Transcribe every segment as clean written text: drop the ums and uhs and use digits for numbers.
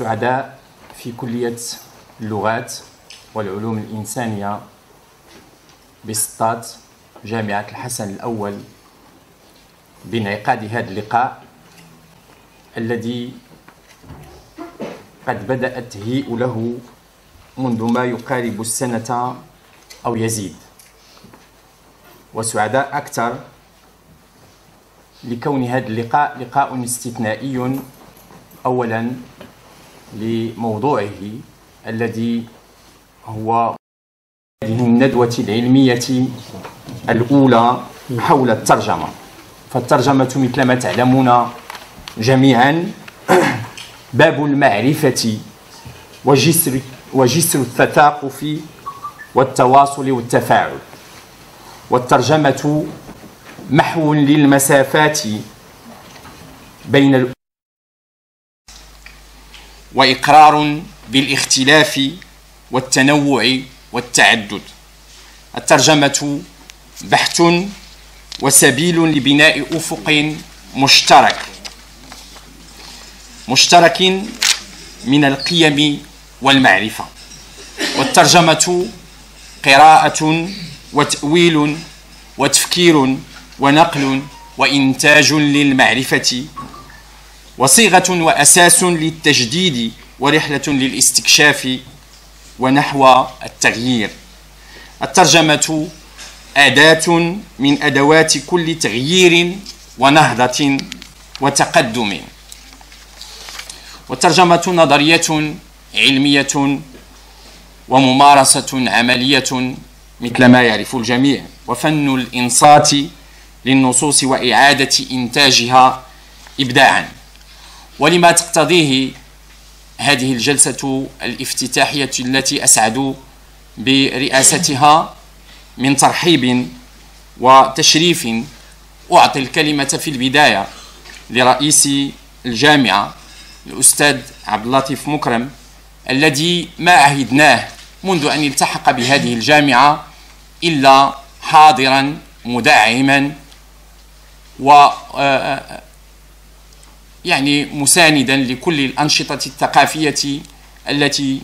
سعداء في كلية اللغات والعلوم الإنسانية بسطات جامعة الحسن الأول بانعقاد هذا اللقاء الذي قد بدأ التهيئ له منذ ما يقارب السنة أو يزيد، وسعداء أكثر لكون هذا اللقاء لقاء استثنائي أولا لموضوعه الذي هو هذه الندوة العلمية الأولى حول الترجمة. فالترجمة مثل ما تعلمون جميعا باب المعرفة وجسر التثاقف والتواصل والتفاعل، والترجمة محو للمسافات بين وإقرار بالاختلاف والتنوع والتعدد. الترجمة بحث وسبيل لبناء أفق مشترك من القيم والمعرفة. والترجمة قراءة وتأويل وتفكير ونقل وإنتاج للمعرفة، وصيغة وأساس للتجديد ورحلة للاستكشاف ونحو التغيير. الترجمة أداة من أدوات كل تغيير ونهضة وتقدم. والترجمة نظرية علمية وممارسة عملية مثل ما يعرف الجميع، وفن الإنصات للنصوص وإعادة إنتاجها إبداعا. ولما تقتضيه هذه الجلسة الافتتاحية التي أسعد برئاستها من ترحيب وتشريف، أعطي الكلمة في البداية لرئيس الجامعة الأستاذ عبد اللطيف مكرم، الذي ما عهدناه منذ أن التحق بهذه الجامعة إلا حاضرا مدعما و يعني مساندا لكل الأنشطة الثقافية التي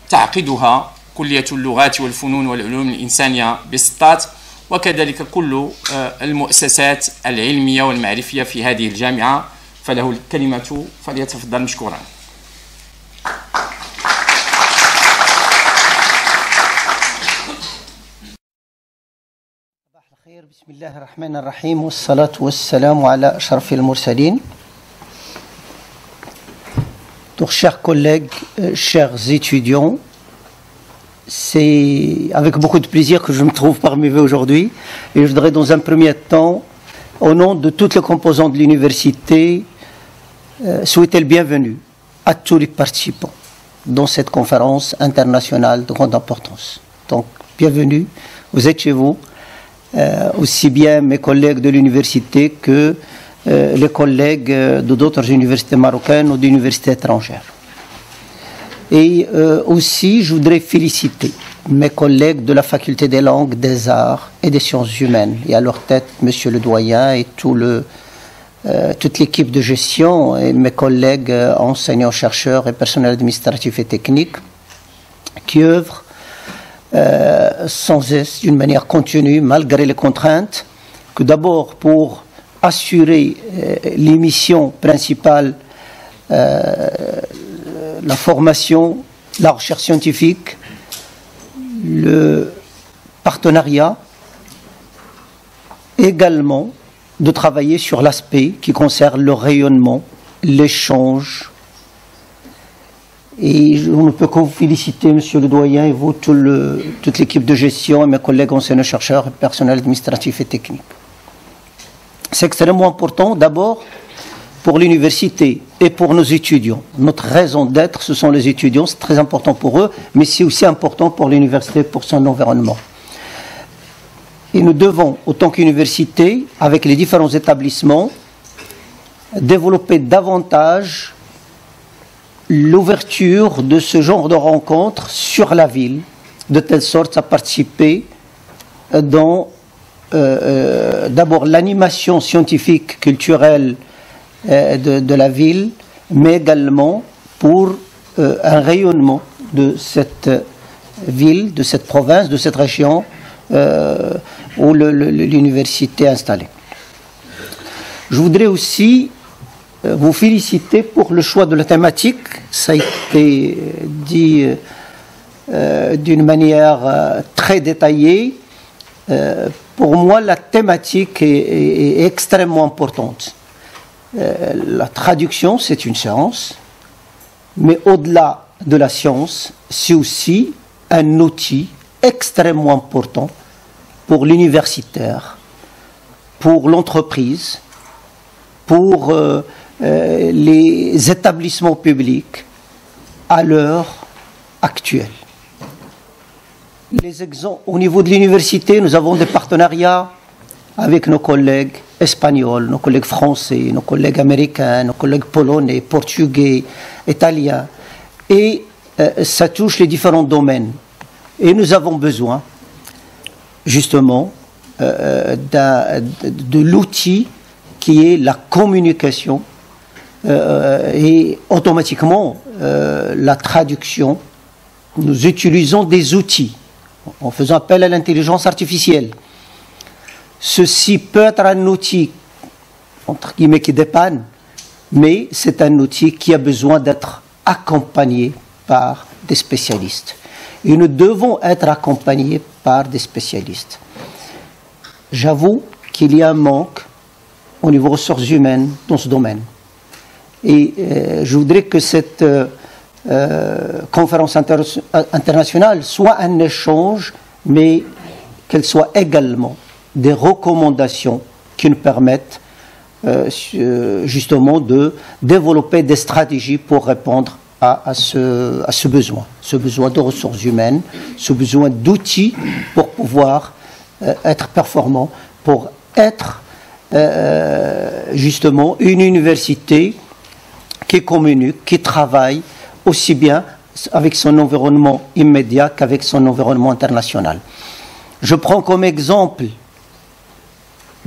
تعقدها كلية اللغات والفنون والعلوم الإنسانية بسطات، وكذلك كل المؤسسات العلمية والمعرفية في هذه الجامعة. فله الكلمة، فليتفضل مشكورا. بسم الله الرحمن الرحيم، والصلاة والسلام على أشرف المرسلين. Donc, chers collègues, chers étudiants, c'est avec beaucoup de plaisir que je me trouve parmi vous aujourd'hui. Et je voudrais dans un premier temps, au nom de toutes les composantes de l'université, souhaiter le bienvenue à tous les participants dans cette conférence internationale de grande importance. Donc, bienvenue, vous êtes chez vous, aussi bien mes collègues de l'université que les collègues de d'autres universités marocaines ou d'universités étrangères. Et aussi, je voudrais féliciter mes collègues de la faculté des langues, des arts et des sciences humaines, et à leur tête, monsieur le doyen et toute l'équipe de gestion, et mes collègues enseignants-chercheurs et personnel administratif et technique, qui œuvrent sans cesse, d'une manière continue, malgré les contraintes, que d'abord pour assurer les missions principales, la formation, la recherche scientifique, le partenariat, également de travailler sur l'aspect qui concerne le rayonnement, l'échange. Et on ne peut que vous féliciter, monsieur le doyen, et vous, toute l'équipe de gestion, et mes collègues enseignants-chercheurs, personnel administratif et technique. C'est extrêmement important, d'abord, pour l'université et pour nos étudiants. Notre raison d'être, ce sont les étudiants, c'est très important pour eux, mais c'est aussi important pour l'université, pour son environnement. Et nous devons, autant qu'université, avec les différents établissements, développer davantage l'ouverture de ce genre de rencontres sur la ville, de telle sorte à participer dans d'abord l'animation scientifique, culturelle de la ville, mais également pour un rayonnement de cette ville, de cette province, de cette région où l'université est installée. Je voudrais aussi vous féliciter pour le choix de la thématique. Ça a été dit d'une manière très détaillée. Pour moi, la thématique est extrêmement importante. La traduction, c'est une science, mais au-delà de la science, c'est aussi un outil extrêmement important pour l'universitaire, pour l'entreprise, pour les établissements publics à l'heure actuelle. Au niveau de l'université, nous avons des partenariats avec nos collègues espagnols, nos collègues français, nos collègues américains, nos collègues polonais, portugais, italiens. Et ça touche les différents domaines. Et nous avons besoin, justement, de l'outil qui est la communication et automatiquement la traduction. Nous utilisons des outils en faisant appel à l'intelligence artificielle. Ceci peut être un outil, entre guillemets, qui dépanne, mais c'est un outil qui a besoin d'être accompagné par des spécialistes. Et nous devons être accompagnés par des spécialistes. J'avoue qu'il y a un manque au niveau ressources humaines dans ce domaine. Et je voudrais que cette conférence internationale soit un échange, mais qu'elle soit également des recommandations qui nous permettent justement de développer des stratégies pour répondre à ce besoin de ressources humaines, ce besoin d'outils pour pouvoir être performant, pour être justement une université qui communique, qui travaille aussi bien avec son environnement immédiat qu'avec son environnement international. Je prends comme exemple,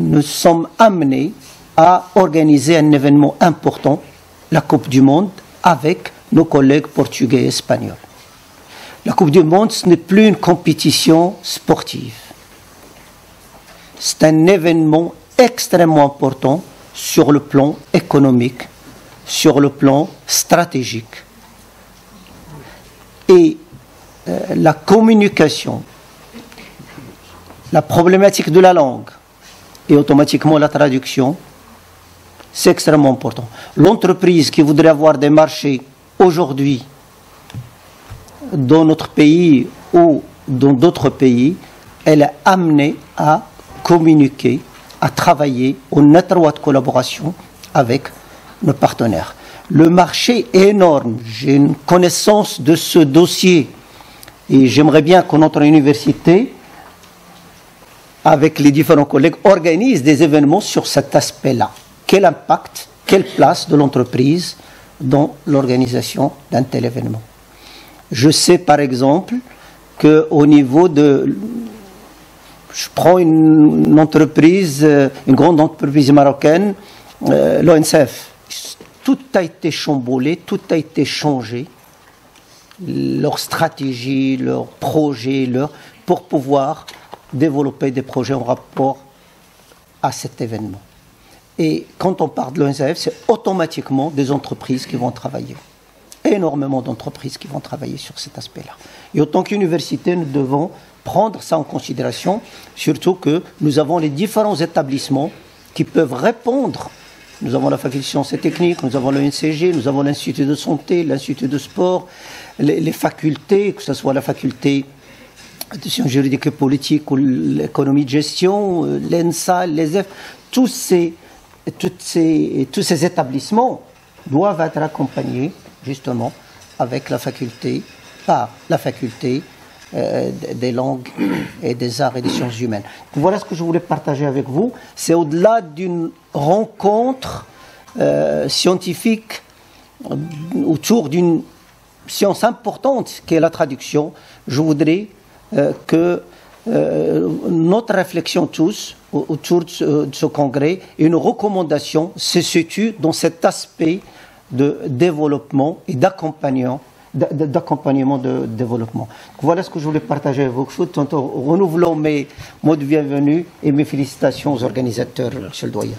nous sommes amenés à organiser un événement important, la Coupe du Monde, avec nos collègues portugais et espagnols. La Coupe du Monde, ce n'est plus une compétition sportive. C'est un événement extrêmement important sur le plan économique, sur le plan stratégique. Et la communication, la problématique de la langue et automatiquement la traduction, c'est extrêmement important. L'entreprise qui voudrait avoir des marchés aujourd'hui dans notre pays ou dans d'autres pays, elle est amenée à communiquer, à travailler en étroite collaboration avec nos partenaires. Le marché est énorme. J'ai une connaissance de ce dossier et j'aimerais bien que notre université, avec les différents collègues, organise des événements sur cet aspect-là. Quel impact, quelle place de l'entreprise dans l'organisation d'un tel événement? Je sais par exemple qu'au niveau de... Je prends une entreprise, une grande entreprise marocaine, l'ONCF. Tout a été chamboulé, tout a été changé. Leur stratégie, leurs projets, pour pouvoir développer des projets en rapport à cet événement. Et quand on parle de l'ONCF, c'est automatiquement des entreprises qui vont travailler. Énormément d'entreprises qui vont travailler sur cet aspect-là. Et en tant qu'université, nous devons prendre ça en considération, surtout que nous avons les différents établissements qui peuvent répondre. Nous avons la faculté de sciences et techniques, nous avons l'ENCG, nous avons l'Institut de santé, l'Institut de sport, les facultés, que ce soit la faculté de sciences juridiques et politiques ou l'économie de gestion, l'ENSA, l'ESF, tous ces établissements doivent être accompagnés justement avec la faculté, par la faculté des langues et des arts et des sciences humaines. Voilà ce que je voulais partager avec vous. C'est au-delà d'une rencontre scientifique autour d'une science importante qui est la traduction. Je voudrais que notre réflexion tous autour de ce congrès et une recommandation se situe dans cet aspect de développement et d'accompagnement de développement. Voilà ce que je voulais partager avec vous. Renouvelons mes mots de bienvenue et mes félicitations aux organisateurs, Monsieur le Doyen.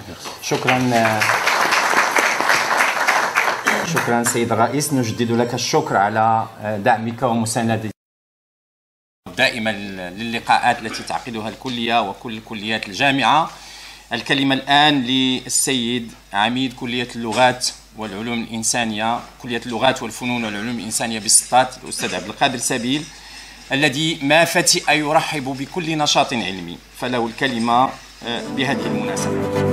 شكرا سيد الرئيس. نجدد لك الشكر على دعمك ومساندتك دائما للقاءات التي تعقدها الكلية وكل كليات الجامعة. الكلمة الآن للسيد عميد كلية اللغات والعلوم الإنسانية، كلية اللغات والفنون والعلوم الإنسانية بالسطات، الأستاذ عبد القادر سبيل، الذي ما فتئ يرحب بكل نشاط علمي، فله الكلمة بهذه المناسبة.